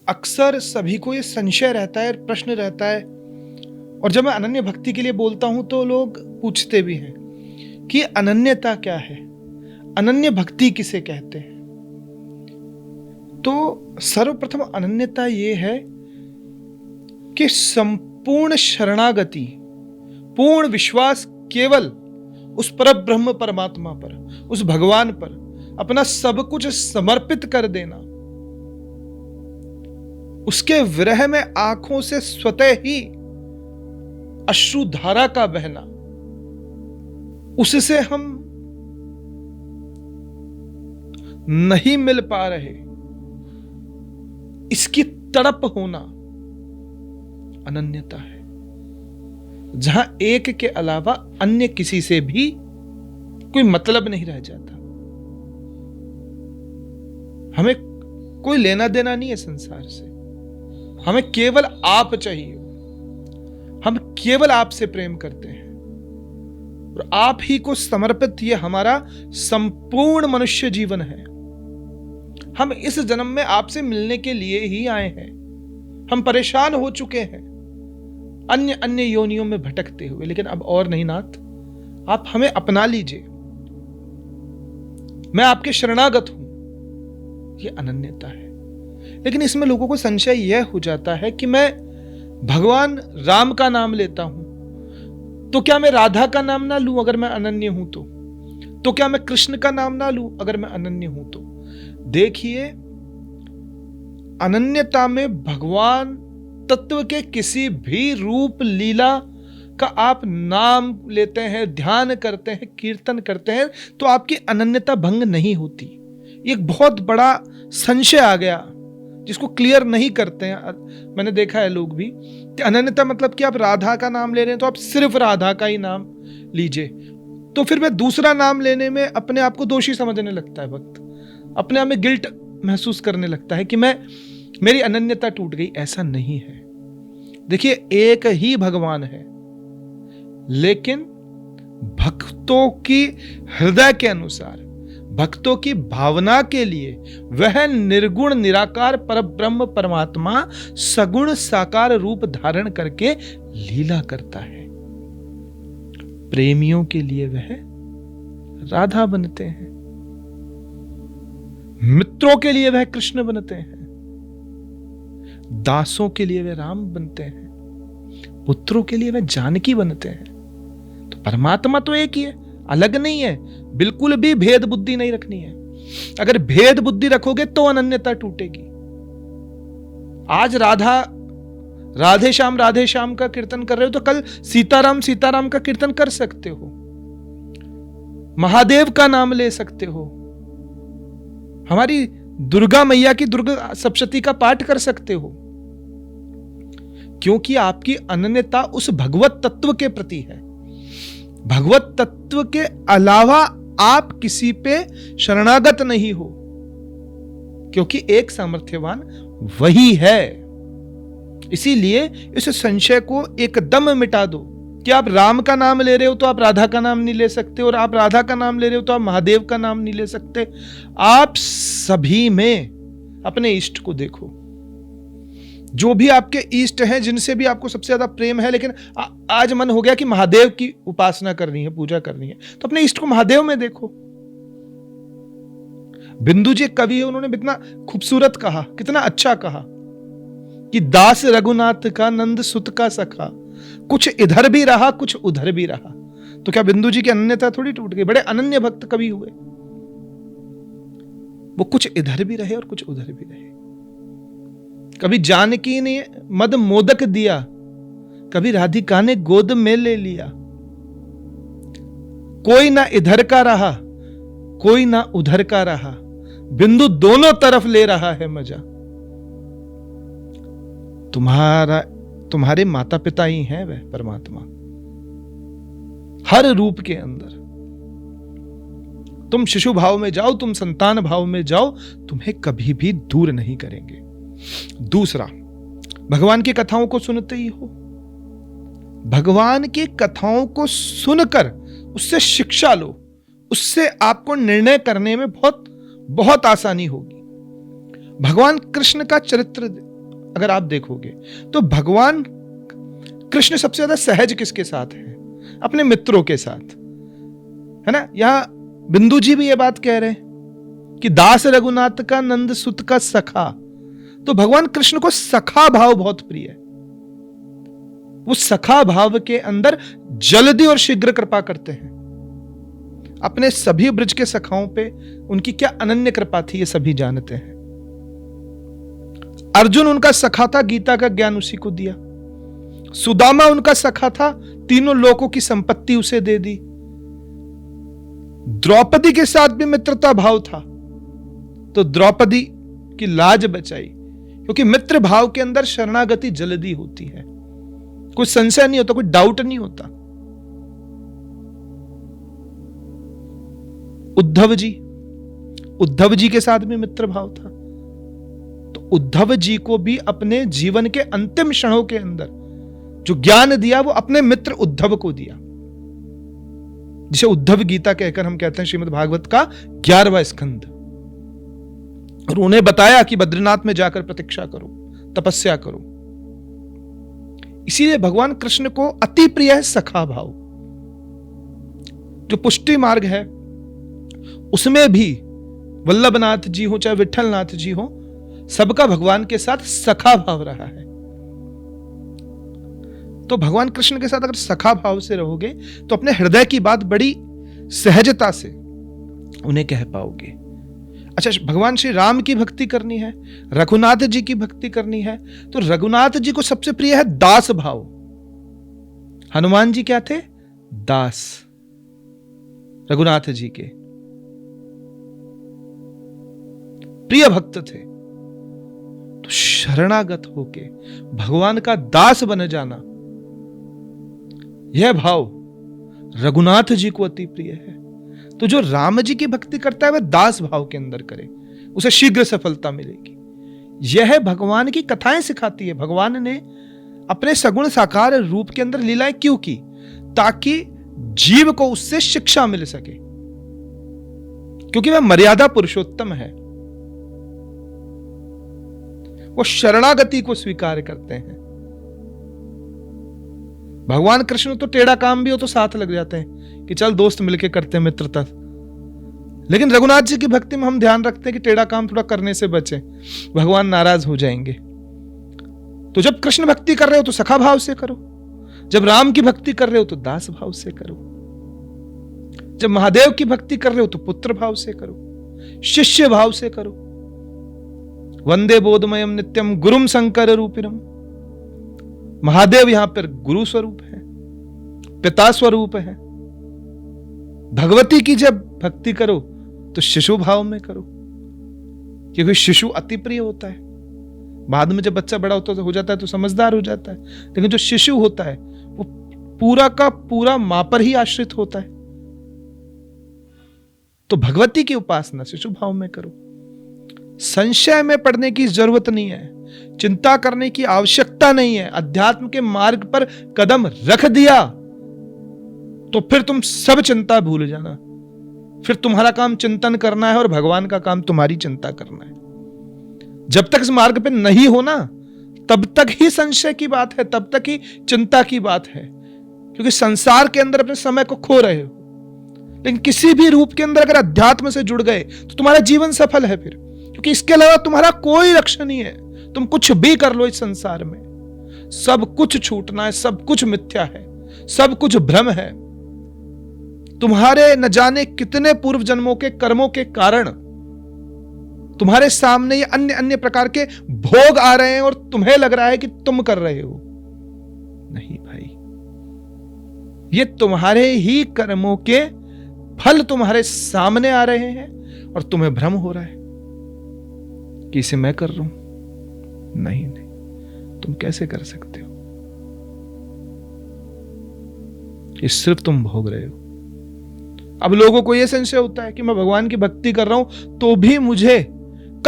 अक्सर सभी को ये संशय रहता है, प्रश्न रहता है, और जब मैं अनन्य भक्ति के लिए बोलता हूं तो लोग पूछते भी हैं कि अनन्यता क्या है, अनन्य भक्ति किसे कहते हैं। तो सर्वप्रथम अनन्यता ये है कि संपूर्ण शरणागति, पूर्ण विश्वास केवल उस परब्रह्म परमात्मा पर, उस भगवान पर अपना सब कुछ समर्पित कर देना, उसके विरह में आंखों से स्वतः ही अश्रुधारा का बहना, उससे हम नहीं मिल पा रहे, इसकी तड़प होना अनन्यता है, जहां एक के अलावा अन्य किसी से भी कोई मतलब नहीं रह जाता। हमें कोई लेना देना नहीं है संसार से, हमें केवल आप चाहिए, हम केवल आपसे प्रेम करते हैं और आप ही को समर्पित ये हमारा संपूर्ण मनुष्य जीवन है। हम इस जन्म में आपसे मिलने के लिए ही आए हैं। हम परेशान हो चुके हैं अन्य अन्य योनियों में भटकते हुए, लेकिन अब और नहीं नाथ, आप हमें अपना लीजिए, मैं आपके शरणागत हूं। ये अनन्यता है। लेकिन इसमें लोगों को संशय यह हो जाता है कि मैं भगवान राम का नाम लेता हूं, तो क्या मैं राधा का नाम ना लूं अगर मैं अनन्य हूं? तो क्या मैं कृष्ण का नाम ना लूं अगर मैं अनन्य हूं? तो देखिए, अनन्यता में भगवान तत्व के किसी भी रूप लीला का आप नाम लेते हैं, ध्यान करते हैं, कीर्तन करते हैं, तो आपकी अनन्यता भंग नहीं होती। एक बहुत बड़ा संशय आ गया जिसको क्लियर नहीं करते हैं। मैंने देखा है लोग भी कि अनन्यता मतलब कि आप राधा का नाम ले रहे हैं तो आप सिर्फ राधा का ही नाम लीजिए, तो फिर मैं दूसरा नाम लेने में अपने आप को दोषी समझने लगता है भक्त, अपने आप में गिल्ट महसूस करने लगता है कि मेरी अनन्यता टूट गई। ऐसा नहीं है। देखिए, एक ही भगवान है, लेकिन भक्तों की हृदय के अनुसार, भक्तों की भावना के लिए वह निर्गुण निराकार परब्रह्म परमात्मा सगुण साकार रूप धारण करके लीला करता है। प्रेमियों के लिए वह राधा बनते हैं, मित्रों के लिए वह कृष्ण बनते हैं, दासों के लिए वे राम बनते हैं, पुत्रों के लिए वे जानकी बनते हैं। तो परमात्मा तो एक ही है, अलग नहीं है। बिल्कुल भी भेद बुद्धि नहीं रखनी है। अगर भेद बुद्धि रखोगे तो अनन्यता टूटेगी। आज राधे श्याम का कीर्तन कर रहे हो तो कल सीताराम का कीर्तन कर सकते हो, महादेव का नाम ले सकते हो, हमारी दुर्गा मैया की दुर्गा सप्तशती का पाठ कर सकते हो, क्योंकि आपकी अनन्यता उस भगवत तत्व के प्रति है। भगवत तत्व के अलावा आप किसी पे शरणागत नहीं हो, क्योंकि एक सामर्थ्यवान वही है। इसीलिए इस संशय को एकदम मिटा दो कि आप राम का नाम ले रहे हो तो आप राधा का नाम नहीं ले सकते, और आप राधा का नाम ले रहे हो तो आप महादेव का नाम नहीं ले सकते। आप सभी में अपने इष्ट को देखो। जो भी आपके इष्ट हैं, जिनसे भी आपको सबसे ज्यादा प्रेम है, लेकिन आज मन हो गया कि महादेव की उपासना करनी है, पूजा करनी है, तो अपने इष्ट को महादेव में देखो। बिंदु जी कवि है, उन्होंने कितना खूबसूरत कहा, कितना अच्छा कहा कि दास रघुनाथ का नंद सुत का सखा, कुछ इधर भी रहा कुछ उधर भी रहा। तो क्या बिंदु जी की अनन्यता थोड़ी टूट गई? बड़े अनन्य भक्त कवि हुए, वो कुछ इधर भी रहे और कुछ उधर भी रहे। कभी जानकी ने मद मोदक दिया, कभी राधिका ने गोद में ले लिया। कोई ना इधर का रहा, कोई ना उधर का रहा, बिंदु दोनों तरफ ले रहा है मजा। तुम्हारे माता पिता ही हैं वह परमात्मा, हर रूप के अंदर। तुम शिशु भाव में जाओ, तुम संतान भाव में जाओ, तुम्हें कभी भी दूर नहीं करेंगे। दूसरा, भगवान की कथाओं को सुनते ही हो। भगवान की कथाओं को सुनकर उससे शिक्षा लो, उससे आपको निर्णय करने में बहुत बहुत आसानी होगी। भगवान कृष्ण का चरित्र अगर आप देखोगे तो भगवान कृष्ण सबसे ज्यादा सहज किसके साथ है? अपने मित्रों के साथ, है ना। यहां बिंदु जी भी ये बात कह रहे हैं कि दास रघुनाथ का नंद सुत का सखा। तो भगवान कृष्ण को सखा भाव बहुत प्रिय है। वो सखा भाव के अंदर जल्दी और शीघ्र कृपा करते हैं। अपने सभी ब्रज के सखाओं पे उनकी क्या अनन्य कृपा थी, ये सभी जानते हैं। अर्जुन उनका सखा था, गीता का ज्ञान उसी को दिया। सुदामा उनका सखा था, तीनों लोकों की संपत्ति उसे दे दी। द्रौपदी के साथ भी मित्रता भाव था, तो द्रौपदी की लाज बचाई, क्योंकि मित्र भाव के अंदर शरणागति जल्दी होती है, कोई संशय नहीं होता, कोई डाउट नहीं होता। उद्धव जी के साथ भी मित्र भाव था, तो उद्धव जी को भी अपने जीवन के अंतिम क्षणों के अंदर जो ज्ञान दिया वो अपने मित्र उद्धव को दिया, जिसे उद्धव गीता कहकर हम कहते हैं श्रीमद् भागवत का 11वां स्कंद। और उन्हें बताया कि बद्रीनाथ में जाकर प्रतीक्षा करो, तपस्या करो। इसीलिए भगवान कृष्ण को अति प्रिय है सखा भाव। जो पुष्टि मार्ग है उसमें भी वल्लभनाथ जी हो चाहे विठलनाथ जी हो, सबका भगवान के साथ सखा भाव रहा है। तो भगवान कृष्ण के साथ अगर सखा भाव से रहोगे तो अपने हृदय की बात बड़ी सहजता से उन्हें कह पाओगे। अच्छा, भगवान श्री राम की भक्ति करनी है, रघुनाथ जी की भक्ति करनी है, तो रघुनाथ जी को सबसे प्रिय है दास भाव। हनुमान जी क्या थे? दास रघुनाथ जी के प्रिय भक्त थे। तो शरणागत होके भगवान का दास बन जाना, यह भाव रघुनाथ जी को अति प्रिय है। तो जो राम जी की भक्ति करता है वह दास भाव के अंदर करे, उसे शीघ्र सफलता मिलेगी। यह भगवान की कथाएं सिखाती है। भगवान ने अपने सगुण साकार रूप के अंदर लीलाएं क्यों की? ताकि जीव को उससे शिक्षा मिल सके, क्योंकि वह मर्यादा पुरुषोत्तम है। वो शरणागति को स्वीकार करते हैं। भगवान कृष्ण तो टेढ़ा काम भी हो तो साथ लग जाते हैं कि चल दोस्त मिलके करते हैं मित्रता। लेकिन रघुनाथ जी की भक्ति में हम ध्यान रखते हैं कि टेढ़ा काम थोड़ा करने से बचे, भगवान नाराज हो जाएंगे। तो जब कृष्ण भक्ति कर रहे हो तो सखा भाव से करो, जब राम की भक्ति कर रहे हो तो दास भाव से करो, जब महादेव की भक्ति कर रहे हो तो पुत्र भाव से करो, शिष्य भाव से करो। वंदे बोधमयम नित्यम गुरुम शंकर रूपिणम। महादेव यहां पर गुरु स्वरूप है, पिता स्वरूप है। भगवती की जब भक्ति करो तो शिशु भाव में करो, क्योंकि शिशु अति प्रिय होता है। बाद में जब बच्चा बड़ा होता हो जाता है तो समझदार हो जाता है, लेकिन जो शिशु होता है वो पूरा का पूरा मां पर ही आश्रित होता है। तो भगवती की उपासना शिशु भाव में करो। संशय में पड़ने की जरूरत नहीं है, चिंता करने की आवश्यकता नहीं है। अध्यात्म के मार्ग पर कदम रख दिया तो फिर तुम सब चिंता भूल जाना। फिर तुम्हारा काम चिंतन करना है और भगवान का काम तुम्हारी चिंता करना है। जब तक इस मार्ग पे नहीं हो ना, तब तक ही संशय की बात है, तब तक ही चिंता की बात है, क्योंकि संसार के अंदर अपने समय को खो रहे हो। लेकिन किसी भी रूप के अंदर अगर अध्यात्म से जुड़ गए तो तुम्हारा जीवन सफल है फिर, क्योंकि इसके अलावा तुम्हारा कोई लक्ष्य नहीं है। तुम कुछ भी कर लो इस संसार में, सब कुछ छूटना है, सब कुछ मिथ्या है, सब कुछ भ्रम है। तुम्हारे न जाने कितने पूर्व जन्मों के कर्मों के कारण तुम्हारे सामने ये अन्य अन्य प्रकार के भोग आ रहे हैं और तुम्हें लग रहा है कि तुम कर रहे हो। नहीं भाई, ये तुम्हारे ही कर्मों के फल तुम्हारे सामने आ रहे हैं और तुम्हें भ्रम हो रहा है कि इसे मैं कर रहा हूं। नहीं, तुम कैसे कर सकते हो? ये सिर्फ तुम भोग रहे हो। अब लोगों को यह संशय होता है कि मैं भगवान की भक्ति कर रहा हूं तो भी मुझे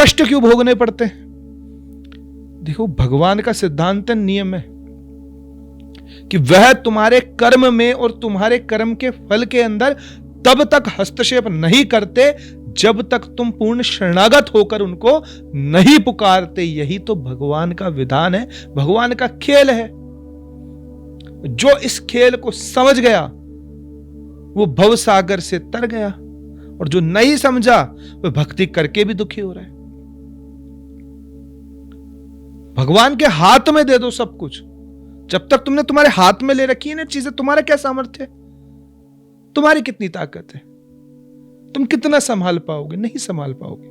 कष्ट क्यों भोगने पड़ते हैं? देखो, भगवान का सिद्धांत नियम है कि वह तुम्हारे कर्म में और तुम्हारे कर्म के फल के अंदर तब तक हस्तक्षेप नहीं करते जब तक तुम पूर्ण शरणागत होकर उनको नहीं पुकारते। यही तो भगवान का विधान है, भगवान का खेल है। जो इस खेल को समझ गया वो भव सागर से तर गया, और जो नहीं समझा वो भक्ति करके भी दुखी हो रहा है। भगवान के हाथ में दे दो सब कुछ। जब तक तुमने तुम्हारे हाथ में ले रखी है ना चीजें, तुम्हारा क्या सामर्थ्य है, तुम्हारी कितनी ताकत है, तुम कितना संभाल पाओगे? नहीं संभाल पाओगे।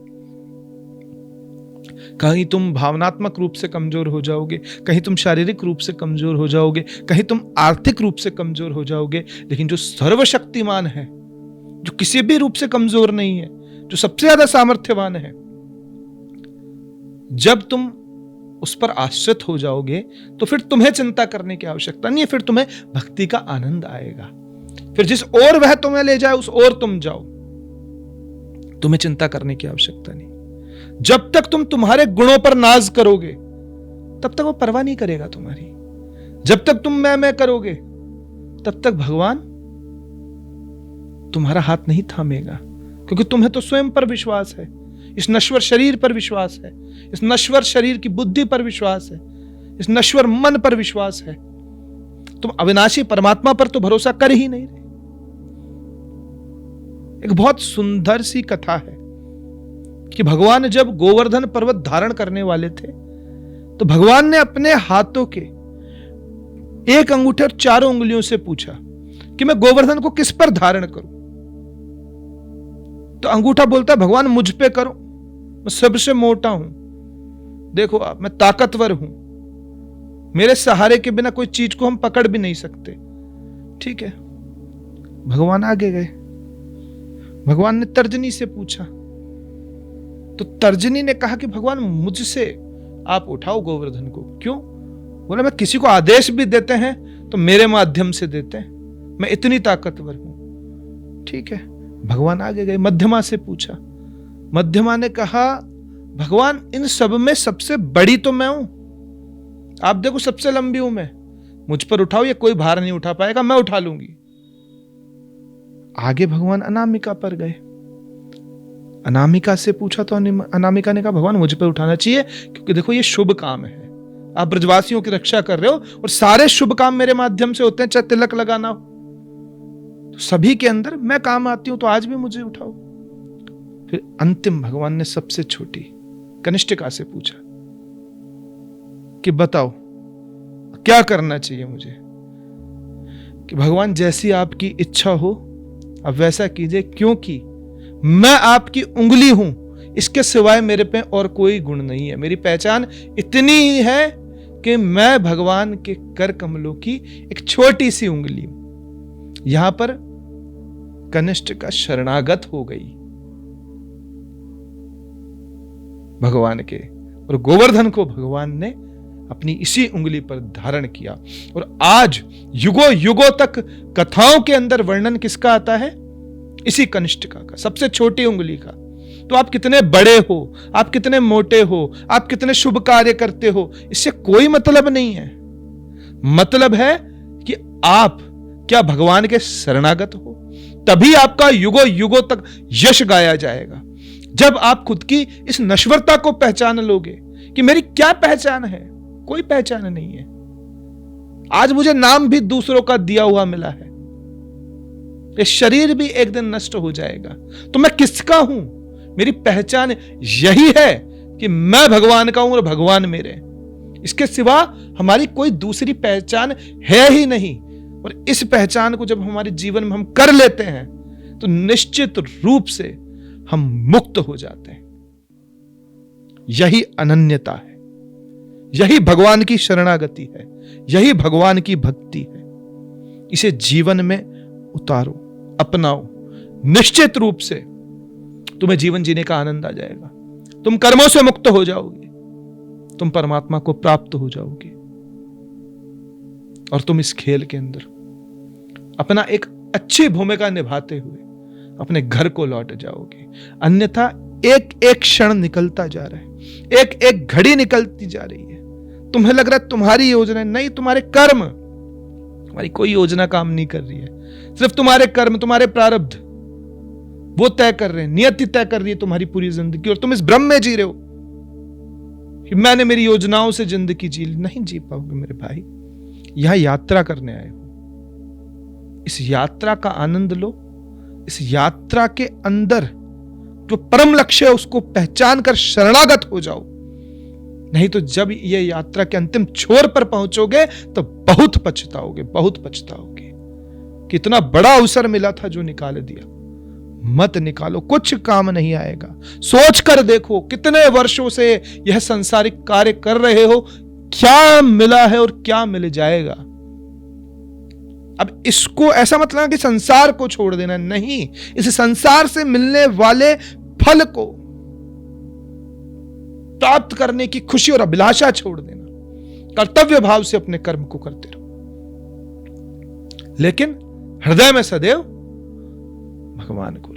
कहीं तुम भावनात्मक रूप से कमजोर हो जाओगे, कहीं तुम शारीरिक रूप से कमजोर हो जाओगे, कहीं तुम आर्थिक रूप से कमजोर हो जाओगे। लेकिन जो सर्वशक्तिमान है, जो किसी भी रूप से कमजोर नहीं है, जो सबसे ज्यादा सामर्थ्यवान है, जब तुम उस पर आश्रित हो जाओगे तो फिर तुम्हें चिंता करने की आवश्यकता नहीं है। फिर तुम्हें भक्ति का आनंद आएगा। फिर जिस ओर वह तुम्हें ले जाए उस ओर तुम जाओ, तुम्हें चिंता करने की आवश्यकता नहीं। जब तक तुम तुम्हारे गुणों पर नाज करोगे तब तक वो परवाह नहीं करेगा तुम्हारी। जब तक तुम मैं करोगे तब तक भगवान तुम्हारा हाथ नहीं थामेगा, क्योंकि तुम्हें तो स्वयं पर विश्वास है, इस नश्वर शरीर पर विश्वास है, इस नश्वर शरीर की बुद्धि पर विश्वास है, इस नश्वर मन पर विश्वास है। तुम अविनाशी परमात्मा पर तो भरोसा कर ही नहीं रहे। एक बहुत सुंदर सी कथा है कि भगवान जब गोवर्धन पर्वत धारण करने वाले थे तो भगवान ने अपने हाथों के एक अंगूठे और चारों उंगलियों से पूछा कि मैं गोवर्धन को किस पर धारण करूं। तो अंगूठा बोलता भगवान मुझ पे करो, मैं सबसे मोटा हूं, देखो आप, मैं ताकतवर हूं, मेरे सहारे के बिना कोई चीज को हम पकड़ भी नहीं सकते। ठीक है, भगवान आगे गए। भगवान ने तर्जनी से पूछा तो तर्जनी ने कहा कि भगवान मुझसे आप उठाओ गोवर्धन को। क्यों? बोला मैं किसी को आदेश भी देते हैं तो मेरे माध्यम से देते हैं, मैं इतनी ताकतवर हूं। ठीक है, भगवान आगे गए। मध्यमा से पूछा, मध्यमा ने कहा भगवान इन सब में सबसे बड़ी तो मैं हूं, आप देखो सबसे लंबी हूं मैं, मुझ पर उठाओ, ये कोई भार नहीं उठा पाएगा, मैं उठा लूंगी। आगे भगवान अनामिका पर गए। अनामिका से पूछा तो अनामिका ने कहा भगवान मुझ पर उठाना चाहिए, क्योंकि देखो ये शुभ काम है, आप ब्रजवासियों की रक्षा कर रहे हो और सारे शुभ काम मेरे माध्यम से होते हैं, चाहे तिलक लगाना हो तो सभी के अंदर मैं काम आती हूं, तो आज भी मुझे उठाओ। फिर अंतिम भगवान ने सबसे छोटी कनिष्ठिका से पूछा कि बताओ क्या करना चाहिए मुझे। कि भगवान जैसी आपकी इच्छा हो अब वैसा कीजिए, क्योंकि मैं आपकी उंगली हूं, इसके सिवाय मेरे पे और कोई गुण नहीं है। मेरी पहचान इतनी ही है कि मैं भगवान के कर कमलों की एक छोटी सी उंगली हूं। यहां पर कनिष्ठिका शरणागत हो गई भगवान के, और गोवर्धन को भगवान ने अपनी इसी उंगली पर धारण किया। और आज युगों युगों तक कथाओं के अंदर वर्णन किसका आता है? इसी कनिष्ठिका का, सबसे छोटी उंगली का। तो आप कितने बड़े हो, आप कितने मोटे हो, आप कितने शुभ कार्य करते हो, इससे कोई मतलब नहीं है। मतलब है कि आप क्या भगवान के शरणागत हो, तभी आपका युगों युगों तक यश गाया जाएगा। जब आप खुद की इस नश्वरता को पहचान लोगे कि मेरी क्या पहचान है, कोई पहचान नहीं है। आज मुझे नाम भी दूसरों का दिया हुआ मिला है, ये शरीर भी एक दिन नष्ट हो जाएगा, तो मैं किसका हूं? मेरी पहचान यही है कि मैं भगवान का हूं और भगवान मेरे। इसके सिवा हमारी कोई दूसरी पहचान है ही नहीं। और इस पहचान को जब हमारे जीवन में हम कर लेते हैं तो निश्चित रूप से हम मुक्त हो जाते हैं। यही अनन्यता है, यही भगवान की शरणागति है, यही भगवान की भक्ति है। इसे जीवन में उतारो, अपनाओ, निश्चित रूप से तुम्हें जीवन जीने का आनंद आ जाएगा। तुम कर्मों से मुक्त हो जाओगे, तुम परमात्मा को प्राप्त हो जाओगे, और तुम इस खेल के अंदर अपना एक अच्छी भूमिका निभाते हुए अपने घर को लौट जाओगे। अन्यथा एक एक क्षण निकलता जा रहा है, एक एक घड़ी निकलती जा रही है। तुम्हें लग रहा है तुम्हारी योजना, नहीं, तुम्हारे कर्म, तुम्हारी कोई योजना काम नहीं कर रही है। सिर्फ तुम्हारे कर्म, तुम्हारे प्रारब्ध वो तय कर रहे हैं, नियति तय कर रही है तुम्हारी पूरी जिंदगी, और तुम इस भ्रम में जी रहे हो कि मैंने मेरी योजनाओं से जिंदगी जी ली। नहीं जी पाओगे मेरे भाई। यहां यात्रा करने आए हो, इस यात्रा का आनंद लो। इस यात्रा के अंदर जो परम लक्ष्य है उसको पहचान कर शरणागत हो जाओ। नहीं तो जब ये यात्रा के अंतिम छोर पर पहुंचोगे तो बहुत पछताओगे, बहुत पछताओगे। कितना बड़ा अवसर मिला था जो निकाल दिया। मत निकालो, कुछ काम नहीं आएगा। सोच कर देखो कितने वर्षों से यह संसारिक कार्य कर रहे हो, क्या मिला है और क्या मिल जाएगा। अब इसको ऐसा मत लेना कि संसार को छोड़ देना, नहीं। इस संसार से मिलने वाले फल को प्राप्त करने की खुशी और अभिलाषा छोड़ देना। कर्तव्य भाव से अपने कर्म को करते रहो, लेकिन हृदय में सदैव भगवान को